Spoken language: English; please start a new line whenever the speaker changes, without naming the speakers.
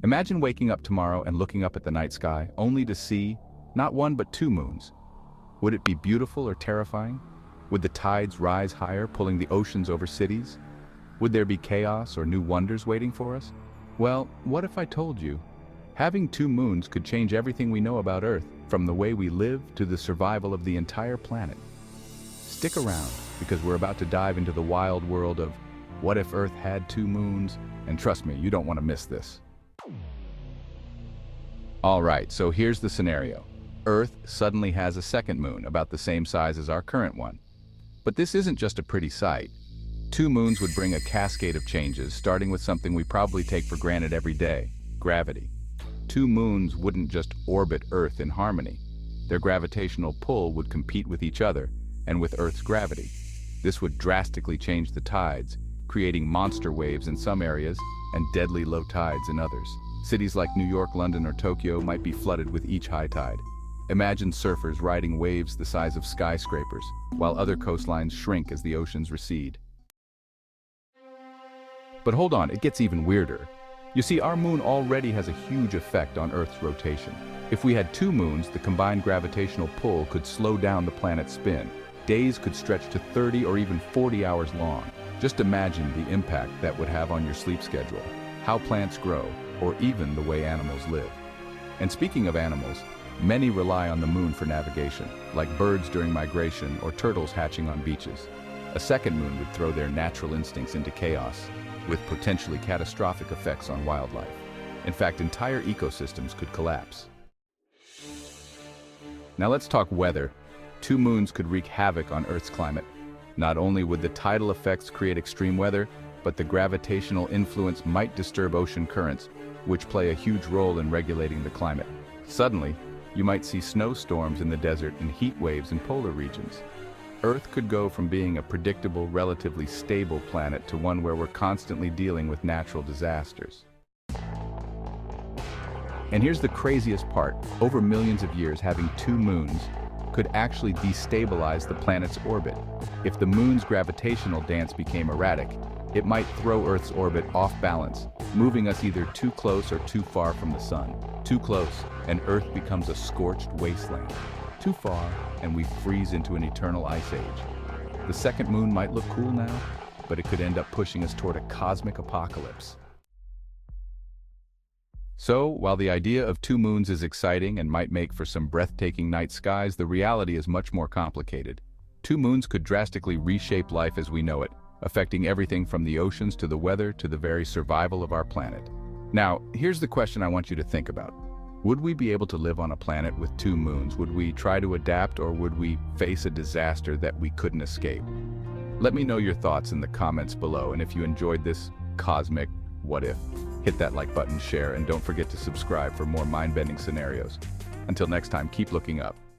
Imagine waking up tomorrow and looking up at the night sky, only to see not one but two moons. Would it be beautiful or terrifying? Would the tides rise higher, pulling the oceans over cities? Would there be chaos or new wonders waiting for us? Well, what if I told you? Having two moons could change everything we know about Earth, from the way we live to the survival of the entire planet. Stick around, because we're about to dive into the wild world of what if Earth had two moons, and trust me, you don't want to miss this. Alright, so here's the scenario. Earth suddenly has a second moon, about the same size as our current one. But this isn't just a pretty sight. Two moons would bring a cascade of changes, starting with something we probably take for granted every day: gravity. Two moons wouldn't just orbit Earth in harmony. Their gravitational pull would compete with each other, and with Earth's gravity. This would drastically change the tides, creating monster waves in some areas and deadly low tides in others. Cities like New York, London, or Tokyo might be flooded with each high tide. Imagine surfers riding waves the size of skyscrapers, while other coastlines shrink as the oceans recede. But hold on, it gets even weirder. You see, our moon already has a huge effect on Earth's rotation. If we had two moons, the combined gravitational pull could slow down the planet's spin. Days could stretch to 30 or even 40 hours long. Just imagine the impact that would have on your sleep schedule, how plants grow, or even the way animals live. And speaking of animals, many rely on the moon for navigation, like birds during migration or turtles hatching on beaches. A second moon would throw their natural instincts into chaos, with potentially catastrophic effects on wildlife. In fact, entire ecosystems could collapse. Now let's talk weather. Two moons could wreak havoc on Earth's climate. Not only would the tidal effects create extreme weather, but the gravitational influence might disturb ocean currents, which play a huge role in regulating the climate. Suddenly, you might see snowstorms in the desert and heat waves in polar regions. Earth could go from being a predictable, relatively stable planet to one where we're constantly dealing with natural disasters. And here's the craziest part. Over millions of years, having two moons could actually destabilize the planet's orbit. If the moon's gravitational dance became erratic, it might throw Earth's orbit off balance, moving us either too close or too far from the sun. Too close, and Earth becomes a scorched wasteland. Too far, and we freeze into an eternal ice age. The second moon might look cool now, but it could end up pushing us toward a cosmic apocalypse. So, while the idea of two moons is exciting and might make for some breathtaking night skies, the reality is much more complicated. Two moons could drastically reshape life as we know it, affecting everything from the oceans to the weather to the very survival of our planet. Now, here's the question I want you to think about. Would we be able to live on a planet with two moons? Would we try to adapt, or would we face a disaster that we couldn't escape? Let me know your thoughts in the comments below, and if you enjoyed this cosmic what if, hit that like button, share, and don't forget to subscribe for more mind-bending scenarios. Until next time, keep looking up.